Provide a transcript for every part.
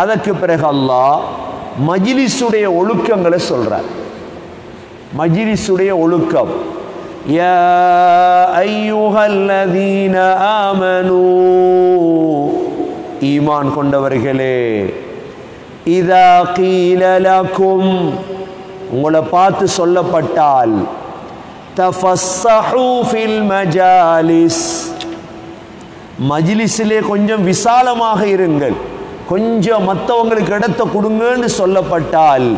அதற்கு பிறகு அல்லாஹ் மஜ்லிஸுடைய ஒழுக்கங்களை சொல்றார். மஜ்லிஸுடைய ஒழுக்கம், யா அய்யுஹல்லதீன ஆமனூ, ஈமான் கொண்டவர்களே, இதா கீல லகும், உங்களை பார்த்து சொல்லப்பட்டால், தஃபஸ்ஸஹூ ஃபில் மஜாலிஸ், மஜ்லிஸிலே கொஞ்சம் விசாலமாக இருங்கள், கொஞ்சம் மற்றவங்களுக்கு இடத்தை கொடுங்கன்னு சொல்லப்பட்டால்,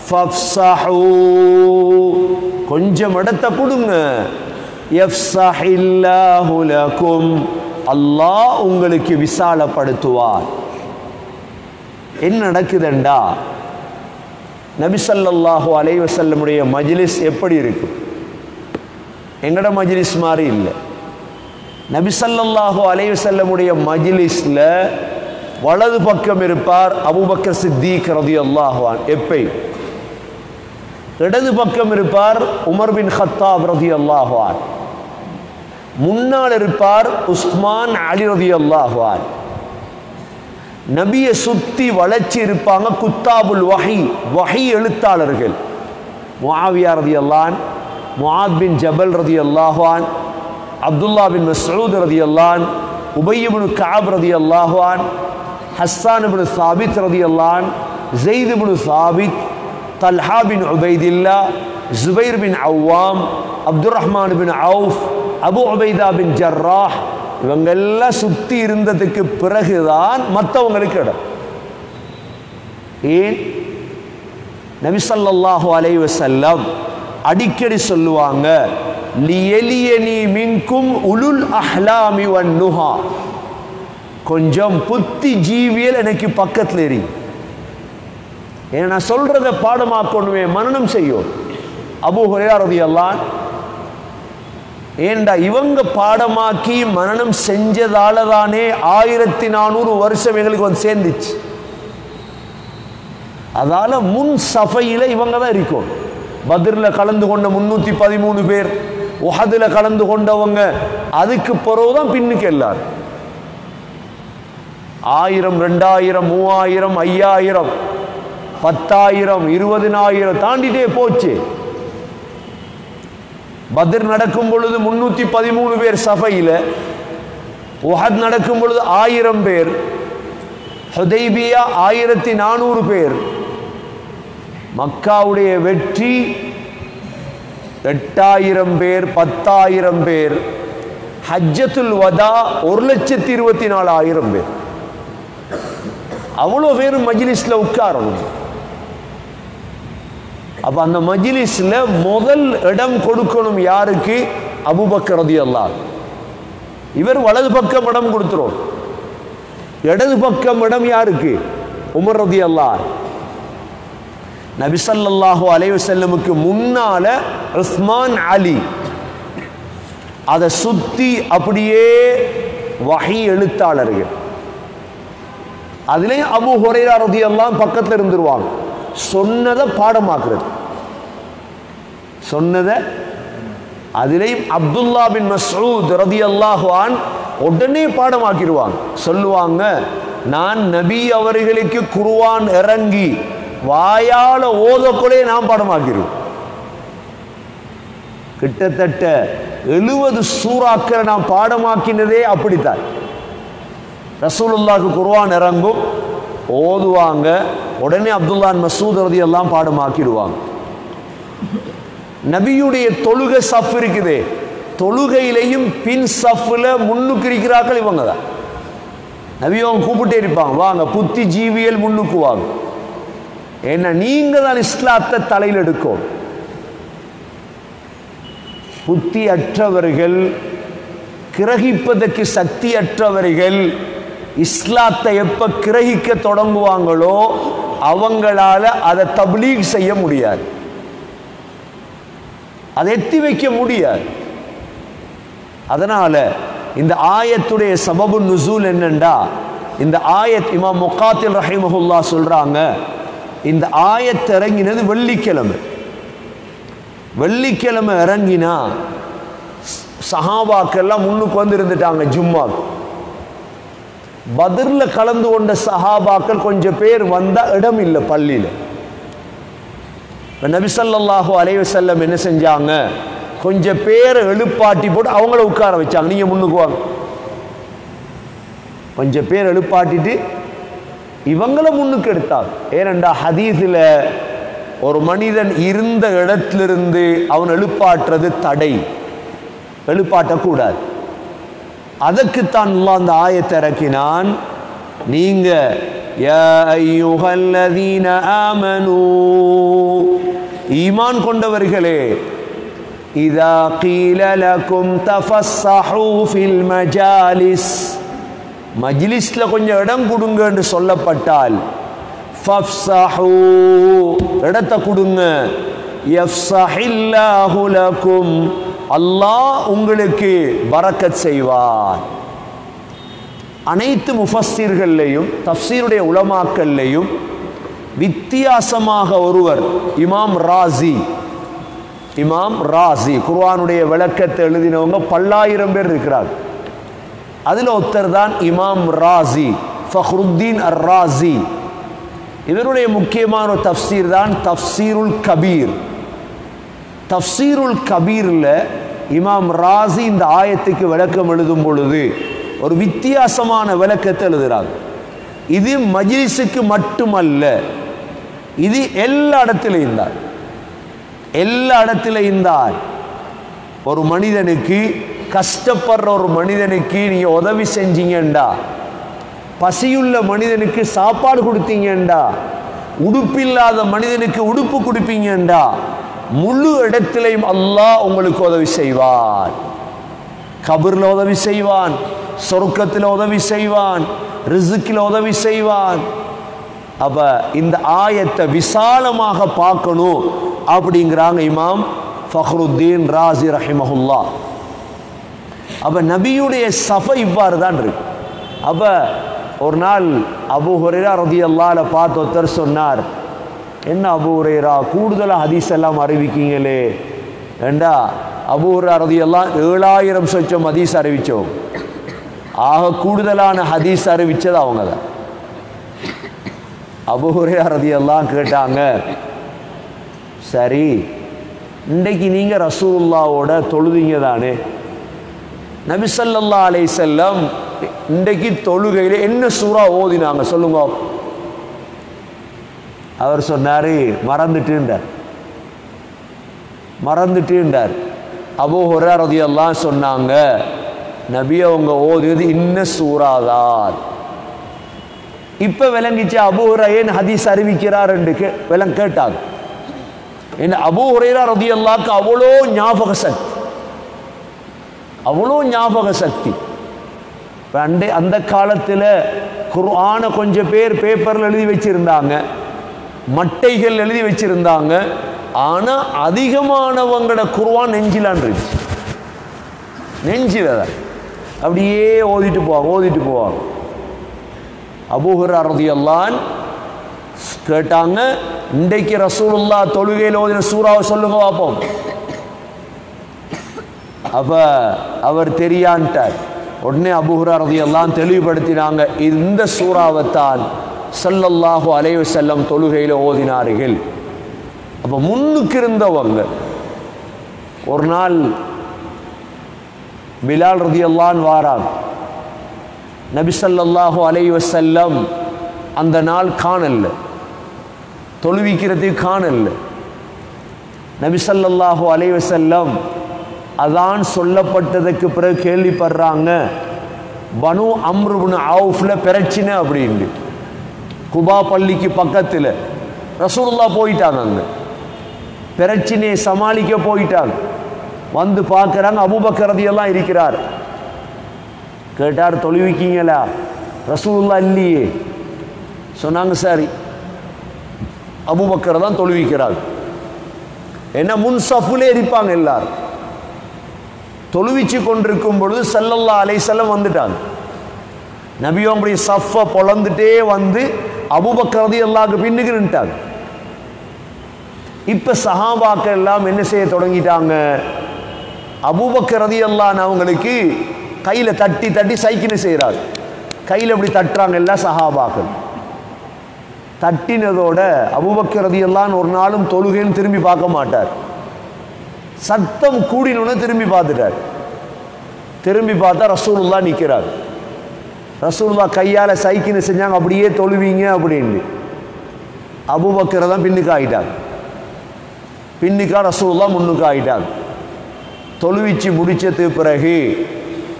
ஃபஃப்ஸஹூ, கொஞ்சம் இடத்தை கொடுங்க, யஃப்ஸஹில்லாஹு லகும், அல்லாஹ் உங்களுக்கு விசாலப்படுத்துவார். என்ன நடக்குதுண்டா, நபி ஸல்லல்லாஹு அலைஹி வஸல்லமுடைய மஜ்லிஸ் எப்படி இருக்கும்? எங்கட மஜ்லிஸ் மாதிரி இல்லை. நபி ஸல்லல்லாஹு அலைஹி வஸல்லமுடைய மஜ்லிஸ்ல வலது பக்கம் இருப்பார் அபூபக்கர் சித்தீக் ரலியல்லாஹு அன்ஹு, எப்பயும். இடது பக்கம் இருப்பார் உமர் பின் கத்தாப் ரலியல்லாஹு அன்ஹு. முன்னால் இருப்பார் உஸ்மான் அலி ரலியல்லாஹு அன்ஹு. நபியை சுத்தி வளைச்சி இருப்பாங்க குத்தாபுல் வஹி, வஹி எழுத்தாளர்கள். முஆவியா ரலியல்லாஹு அன்ஹு, முஆத் பின் ஜபல் ரலியல்லாஹு அன்ஹு, அப்துல்லா பின் மஸ்ஊத் ரலியல்லாஹு அன்ஹு, உபய் இப்னு கஅப் ரலியல்லாஹு அன்ஹு, ஹஸ்ஸான் இப்னு சாபித் ரலியல்லாஹு அன்ஹு, ஸைத் இப்னு சாபித், தல்ஹா பின் உபைதில்லா, ஜுபைர் பின் அவ்வாம், அப்துர்ரஹ்மான் பின் அவுஃப், அபு உபைதா பின் ஜர்ராஹ், இவங்கெல்லாம் சுத்தி இருந்ததுக்கு பிறகுதான் மற்றவங்களுக்கு இடம். ஏன்? நபி ஸல்லல்லாஹு அலைஹி வஸல்லம் அடிக்கடி சொல்லுவாங்க, லியலியனி மின்கும் உலுல் அஹ்லாமி வன்னுஹா, கொஞ்சம் புத்தி ஜீவியல் எனக்கு பக்கத்தில் எரி. ஏன்னா நான் சொல்றதை பாடமாக்கணுமே, மனனம் செய்யும். அபூ ஹுரைரா ரலியல்லாஹு அன்ஹு, ஏண்டா இவங்க பாடமாக்கி மனனம் செஞ்சதால தானே 1400 வருஷம் எங்களுக்கு வந்து சேர்ந்துச்சு. அதால முன் சஃபையில இவங்க தான் இருக்கும். பத்ரில் கலந்து கொண்ட 313 பேர், உஹதுல கலந்து கொண்டவங்க, அதுக்கு பிறகுதான் பின்னுக்கு எல்லாரும். 1000, 2000, 3000, 5000, 10,000, 20,000 தாண்டிட்டே போச்சு. பத்ர் நடக்கும் பொழுது 313 பேர் சஃபையில, உஹத் நடக்கும் பொழுது 1000 பேர், ஹுதைபியா 1400 பேர். மக்காவுடைய வெற்றி 8000 பேர், 10,000 பேர். ஹஜ்ஜத்துல் வதா 1,24,000 பேர். அவ்வளோ பேர் மஜ்லிஸ்ல உட்காரணும். அப்ப அந்த மஜ்லிஸ்ல முதல் இடம் கொடுக்கணும் யாருக்கு? அபூபக்கர் ரலியல்லாஹு அன்ஹு. இவர் வலது பக்கம் இடம் கொடுத்துரும். இடது பக்கம் இடம் யாருக்கு? உமர் ரலியல்லாஹு அன்ஹு. நபி ஸல்லல்லாஹு அலைஹி வஸல்லமுக்கு முன்னால உஸ்மான், அலி. அதை சுத்தி அப்படியே வஹி எழுத்தாளர்கள். அதுலேயும் அபூ ஹுரைரா ரலியல்லாஹு அன்ஹு பக்கத்தில் இருந்துருவாங்க. சொன்னதை பாடமாக்குறது, சொன்னதை. அதிலேயும் அப்துல்லா பின் மஸ்ஊத் ரலியல்லாஹு அன்ஹு உடனே பாடமாக்கிடுவாங்க. சொல்லுவாங்க, நான் நபி அவர்களுக்கு குர்ஆன் இறங்கி வாயால ஓதக்குள்ளே நான் பாடமாக்கிடுவேன். கிட்டத்தட்ட 70 சூறாக்களை நான் பாடமாக்கினதே அப்படித்தான். ரசூலுல்லாஹ்க்கு குர்ஆன் இறங்கும், ஓதுவாங்க, உடனே அப்துல்லா மஸ்ஊத் ரலியல்லாஹு பாடமாக்கிடுவாங்க. நபியுடைய தொழுகை சஃப் இருக்குதே, தொழுகையிலையும் பின் சஃப்ல முன்னுக்கு இருக்கிறார்கள் இவங்க தான். நபியவங்க கூப்பிட்டே இருப்பாங்க, வாங்க புத்தி ஜீவியல் முன்னுக்கு வாங்க, ஏன்னா நீங்க தான் இஸ்லாத்தை தலையில் எடுக்கும். புத்தி அற்றவர்கள், கிரகிப்பதற்கு சக்தி அற்றவர்கள் இஸ்லாத்தை எப்ப கிரகிக்க தொடங்குவாங்களோ அவங்களால அதை தப்லீக் செய்ய முடியாது, அதை எத்தி வைக்க முடியாது. அதனால இந்த ஆயத்துடைய சபபு நுசூல் என்னண்டா, இந்த ஆயத் இமாம் முகாத்தில் ரஹிமஹுல்லா சொல்றாங்க, இந்த ஆயத் இறங்கினது வெள்ளிக்கிழமை. வெள்ளிக்கிழமை இறங்கினா சஹாபாக்கெல்லாம் முன்னுக்கு வந்து இருந்துட்டாங்க ஜும்மாக்கு. பத்ர்ல கலந்து கொண்ட சஹாபாக்கள் கொஞ்சம் பேர் வந்தா இடம் இல்லை பள்ளியில். நபி ஸல்லல்லாஹு அலைஹி வஸல்லம் என்ன செஞ்சாங்க, கொஞ்சம் பேரை எழுப்பாட்டி போட்டு அவங்கள உட்கார வச்சாங்க. நீங்க முன்னுக்கு வாங்க. கொஞ்சம் பேர் எழுப்பாட்டிட்டு இவங்கள முன்னுக்கு எடுத்தாங்க. ஏனென்றா ஹதீஸில் ஒரு மனிதன் இருந்த இடத்திலிருந்து அவன் எழுப்பாட்டுறது தடை, எழுப்பாட்டக்கூடாது. அதற்குத்தான் அல்லாஹ் அந்த ஆயத்தை இறக்கினான். நீங்க யா அய்யுஹல்லதீன ஆமனூ, ஈமான் கொண்டவர்களே, இதா கீல லகும் தஃபஸ்ஸஹூ ஃபில் மஜாலிஸ், மஜ்லிஸ்ல கொஞ்சம் இடம் கொடுங்க என்று சொல்லப்பட்டால் ஃபஃப்ஸஹூ, இடத்தை கொடுங்க, யஃப்ஸஹில்லாஹு லகும், அல்லாஹ் உங்களுக்கு பரக்கத் செய்வார். அனைத்து முஃபஸ்ஸிர்கள்லையும் தஃப்சீருடைய உலமாக்கள்லையும் வித்தியாசமாக ஒருவர் இமாம் ராசி குர்ஆனுடைய விளக்கத்தை எழுதினவங்க பல்லாயிரம் பேர் இருக்கிறார். அதில் ஒருத்தர் தான் இமாம் ராசி, ஃபக்ருத்தீன் அர் ராசி. இவருடைய முக்கியமான ஒரு தஃப்சீர் தான் தஃப்சீருல் கபீர். தஃப்சீருல் கபீரில் இமாம் ராசி இந்த ஆயத்துக்கு விளக்கம் எழுதும் பொழுது ஒரு வித்தியாசமான விளக்கத்தை எழுதுகிறார். இது மஜ்லிஸுக்கு மட்டுமல்ல, இது எல்லா இடத்திலையும் தான். எல்லா இடத்திலையும் தான். ஒரு மனிதனுக்கு, கஷ்டப்படுற ஒரு மனிதனுக்கு நீங்க உதவி செஞ்சீங்கண்டா, பசியுள்ள மனிதனுக்கு சாப்பாடு கொடுத்தீங்கண்டா, உடுப்பில்லாத மனிதனுக்கு உடுப்பு கொடுப்பீங்கண்டா, முழு இடத்திலையும் அல்லாஹ் உங்களுக்கு உதவி செய்வான். கபர்ல உதவி செய்வான், சொர்க்கத்தில் உதவி செய்வான், ரிஸ்கில் உதவி செய்வான். அப்ப இந்த ஆயத்தை விசாலமாக பார்க்கணும் அப்படிங்கிறாங்க இமாம் ஃபக்ருத்தீன் ராசி ரஹிமஹுல்லா. அப்ப நபியுடைய சஃபை இவ்வாறு தான் இருக்கு. அப்ப ஒரு நாள் அபூ ஹுரைரா ரலியல்லாஹு அன்ஹு பார்த்து ஒருத்தர் சொன்னார், என்ன அபூ ஹுரைரா கூடுதலாக ஹதீஸ் எல்லாம் அறிவிக்கீங்களே ஏண்டா? அபூ ஹுரைரா ரலியல்லாஹு 7000 சொச்சம் ஹதீஸ் அறிவிச்சோம். ஆக கூடுதலான ஹதீஸ் அறிவிச்சது அவங்க தான். அபூ ஹுரைரா ரலியல்லாஹு கேட்டாங்க, சரி இன்றைக்கு நீங்க ரசூலுல்லாஹ்வோட தொழுதீங்க தானே, நபி ஸல்லல்லாஹு அலைஹி வஸல்லம் இன்றைக்கு தொழுகையில் என்ன சூரா ஓதினாங்க சொல்லுங்க. அவர் சொன்னாரு மறந்துட்டேன்டார். அபூ ஹுரைரா ரலியல்லாஹு அன்ஹு சொன்னாங்க, நபி அவங்க ஓதியது இன்ன சூறாதான். இப்ப விளங்கிச்சு அபூ ஹுரைரா ஏன் ஹதீஸ் அறிவிக்கிறார் என்று கேட்டாங்க. என்ன அபூ ஹுரைரா ரலியல்லாஹு அன்ஹு அவ்வளோ ஞாபக சக்தி. அந்த காலத்தில் குர்ஆனை கொஞ்சம் பேர் பேப்பரில் எழுதி வச்சிருந்தாங்க, மட்டைகள் எழுதி வச்சிருந்தாங்க. ஆனா அதிகமானவங்களோட குர்ஆன் நெஞ்சிலான் இருந்துச்சு. நெஞ்சில அப்படியே ஓதிட்டு போவாங்க. அபூ ஹுரைரா ரலியல்லாஹு அன்ஹு கேட்டாங்க, இன்றைக்கு ரசூலுல்லாஹ் தொழுகையில் ஓதின சூறாவை சொல்லுங்க பார்ப்போம். அப்ப அவர் தெரியான்ட்டார். உடனே அபூ ஹுரைரா ரலியல்லாஹு அன்ஹு தெளிவுபடுத்தினாங்க, இந்த சூறாவைத்தான் ஸல்லல்லாஹு அலைஹி வஸல்லம் தொழுகையில் ஓதினார்கள். அப்ப முன்னுக்கு இருந்தவங்க. ஒரு நாள் பிலால் ரலியல்லாஹு அன்ஹு வாராங்க. நபி ஸல்லல்லாஹு அலைஹி வஸல்லம் அந்த நாள் காணல, தொழுவிக்கிறதுக்கு காணல. நபி ஸல்லல்லாஹு அலைஹி வஸல்லம் அதான் சொல்லப்பட்டதுக்கு பிறகு கேள்விப்படுறாங்க, பனு அம்ர் இப்னு அவுஃப்ல பிரச்சனை அப்படின்னு. குபா பள்ளிக்கு பக்கத்தில் ரசூலுல்லாஹ் போயிட்டாங்க. அங்கே பிரச்சனையை சமாளிக்க போயிட்டாங்க. வந்து பார்க்குறாங்க, அபூபக்கர் ரலியல்லாஹு இருக்கிறார். கேட்டார், தொழுவிக்கீங்களா? ரசூலுல்லாஹ் இல்லையே. சொன்னாங்க, சரி அபூபக்கர் தான் தொழுவிக்கிறார். என்ன முன்சஃபுலே இருப்பாங்க எல்லாரும். தொழுவிச்சு கொண்டிருக்கும் பொழுது ஸல்லல்லாஹு அலைஹி வஸல்லம் வந்துட்டாங்க. நபியோடைய சஃபை பொளந்துட்டே வந்து அபூபக்கர் ரலியல்லாஹு அன்ஹு பின்னுக்கு நின்னுட்டாங்க. இப்ப சஹாபாக்கள் எல்லாம் என்ன செய்ய தொடங்கிட்டாங்க, அபூபக்கர் ரலியல்லாஹு அன்ஹு அவங்களுக்கு கையில தட்டி தட்டி சைக்கிள் செய்கிறார். கையில் இப்படி தட்டுறாங்க எல்லாம் சஹாபாக்கள். தட்டினதோட அபூபக்கர் ரலியல்லாஹு ஒரு நாளும் தொழுகைன்னு திரும்பி பார்க்க மாட்டார். சத்தம் கூடினோன்னு திரும்பி பார்த்துட்டார். திரும்பி பார்த்தா ரசூலுல்லாஹ் நிற்கிறார். ரசூலுல்லாஹ் கையால் சைக்கின்னு செஞ்சாங்க, அப்படியே தொழுவீங்க அப்படின்னு. அபூபக்கர் தான் பின்னுக்கு ஆகிட்டார். பின்னுக்கா ரசூலுல்லாஹ் முன்னுக்கு ஆகிட்டார். தொழுவிச்சு முடிச்சதுக்கு பிறகு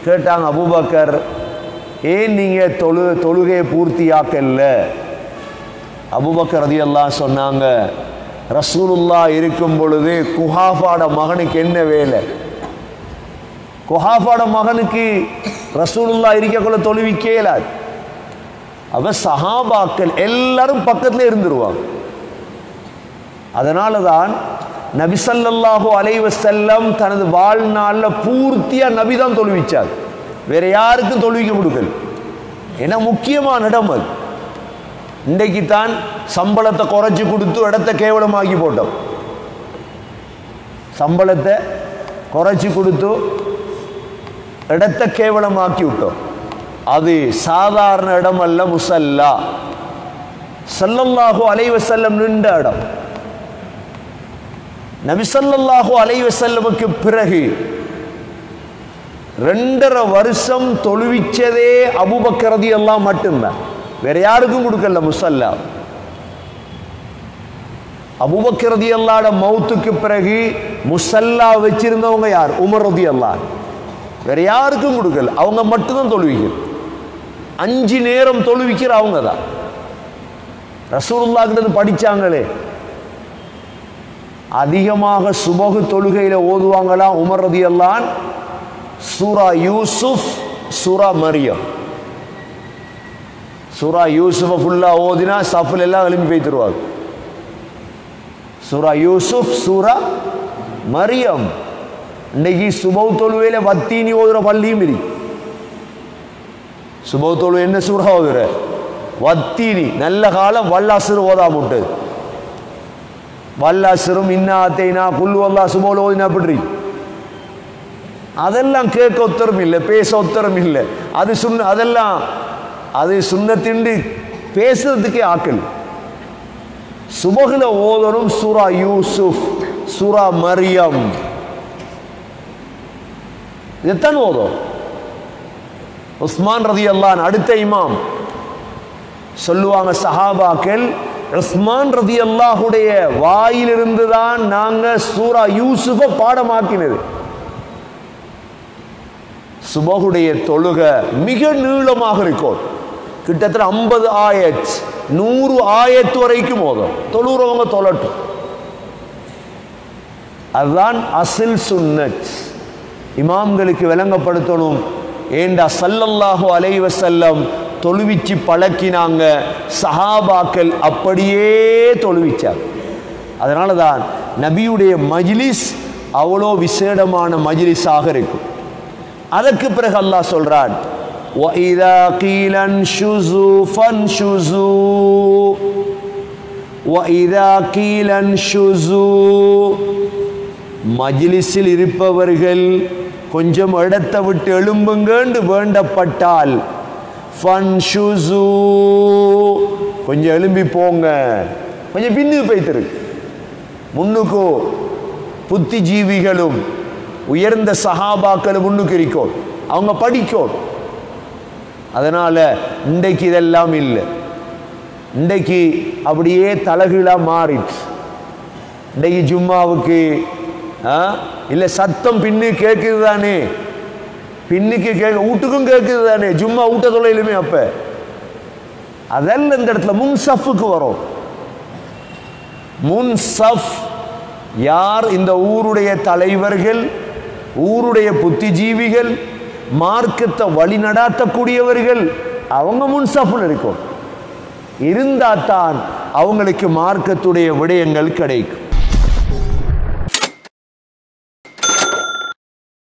கேட்டாங்க, அபூபக்கர் ஏன் நீங்கள் தொழுகையை பூர்த்தியாக்கல்ல? அபூபக்கர் ரலியல்லாஹு சொன்னாங்க, ரசூலுல்லாஹ் இருக்கும் பொழுது குஹாஃபாட மகனுக்கு என்ன வேலை? குஹாஃபாட மகனுக்கு ரசூலுல்லாஹ் இருக்கக்குள்ள தொழுவிக்கேலாது. அவ சஹாபாக்கள் எல்லாரும் பக்கத்துல இருந்துருவாங்க. அதனால தான் நபி ஸல்லல்லாஹு அலைஹி வஸல்லம் தனது வாழ்நாளில் பூர்த்தியா நபி தான் தொழுவிச்சார். வேற யாருக்கும் தொழுவிக்க கொடுக்கல. ஏன்னா முக்கியமான இடம் அது. இன்றைக்கு தான் சம்பளத்தை குறைச்சி கொடுத்து இடத்தை கேவலமாக்கி போட்டோம். சம்பளத்தை குறைச்சி கொடுத்து இடத்தை கேவலமாக்கி விட்டோம். அது சாதாரண இடம் அல்ல, முஸல்லா. ஸல்லல்லாஹு அலைஹி வஸல்லம் நின்ற இடம். நபி ஸல்லல்லாஹு அலைஹி வஸல்லமுக்கு பிறகு 2.5 வருஷம் தொழுவிச்சதே அபூபக்கர் ரலியல்லாஹு மட்டும்தான். வேற யாருக்கும் கொடுக்கல முஸல்லா. அபூபக்கர் ரலியல்லாஹு மௌத்துக்கு பிறகு முஸல்லா வச்சிருந்தவங்க யார்? உமர் ரலியல்லாஹு. வேற யாருக்கும் கொடுக்கல, அவங்க மட்டும்தான் தொழுவிக்கிற. 5 நேரம் தொழுவிக்கிற அவங்க தான். ரசூலுல்லாஹ் கிட்ட படிச்சாங்களே, அதிகமாக சுபஹு தொழுகையில ஓதுவாங்களாம் உமர் ரலியல்லாஹு சூரா யூசுப், சூரா மரியம். சூரா யூசுஃபை ஃபுல்லா ஓதினா சஃப்ல எல்லாம் எழுப்பி போய்த்துருவாங்க. சூரா யூசுப், சூரா மரியம். இன்னைக்கு சுபஹு தொழுகையில வத்தீனி ஓதுற பள்ளியும் இருக்கு. சுபஹு தொழுகை என்ன சூரா ஓதுற? வத்தீனி. நல்ல காலம் வல்லாசிறு ஓதாமுட்டு. வல்லாசிரும் இன்னாத்தைனா குல்லு வல்லா சுபஹுல ஓதினா அப்படி அதெல்லாம் கேட்க உத்தரம் இல்லை, பேச உத்தரம் இல்லை. அது அதெல்லாம் அது சுன்னத்திண்டு பேசுறதுக்கே ஆக்கல். சுபஹுல ஓதரும் சூரா யூசுப், சூரா மரியம். இதைத்தான் ஓதும். உஸ்மான் ரலியல்லாஹு அடுத்த இமாம் சொல்லுவாங்க, சஹாபாக்கள் உஸ்மான் ரலியல்லாஹுடைய வாயிலிருந்து தான் நாங்க சூரா யூசுஃபை பாடமாக்கினது. சுபஹுடைய தொழுகை மிக நீளமாக இருக்கும். கிட்டத்தட்ட 50 ஆயத் 100 ஆயத் வரைக்கும் ஓதும். தொழுறவங்க தொழட்டும். அதுதான் அசில் சுன்னத். இமாம்களுக்கு விளங்கப்படுத்தணும். ஏண்டா ஸல்லல்லாஹு அலைஹி வஸல்லம் தொழுவிச்சு பழக்கினாங்க, சஹாபாக்கள் அப்படியே தொழுவிச்சாங்க. அதனால தான் நபியுடைய மஜ்லிஸ் அவ்வளோ விசேடமான மஜ்லிஸாக இருக்கும். அதற்கு பிறகு அல்லாஹ் சொல்றான், وَإِذَا قِيلَ انشُزُوا فَانشُزُوا وَإِذَا قِيلَ انشُزُوا மஜ்லிஸில் இருப்பவர்கள் கொஞ்சம் இடத்தை விட்டு எழும்புங்கன்னு வேண்டப்பட்டால் ஃபன்ஷுசு கொஞ்சம் எழும்பி போங்க, கொஞ்சம் பின்னுக்கு போய்த்திரு. முன்னுக்கு புத்திஜீவிகளும் உயர்ந்த சஹாபாக்களும் முன்னுக்கு இருக்கோம், அவங்க படிக்கும். அதனால இன்றைக்கு இதெல்லாம் இல்லை. இன்றைக்கு அப்படியே தலகீழாக மாறிடுச்சு. இன்றைக்கு ஜும்மாவுக்கு இல்லை சத்தம் பின்னு கேட்குது தானே, பின்னுக்கு வீட்டுக்கும் கேட்குது தானே, ஜும்மா ஊட்ட தொலையிலுமே. அப்ப அதெல்லாம் இந்த இடத்துல முன்சஃபுக்கு வரும். முன்சஃப் யார்? இந்த ஊருடைய தலைவர்கள், ஊருடைய புத்திஜீவிகள், மார்க்கத்தை வழி நடாத்தக்கூடியவர்கள், அவங்க முன்சஃபில் இருக்கும். இருந்தால்தான் அவங்களுக்கு மார்க்கத்துடைய விடயங்கள் கிடைக்கும்.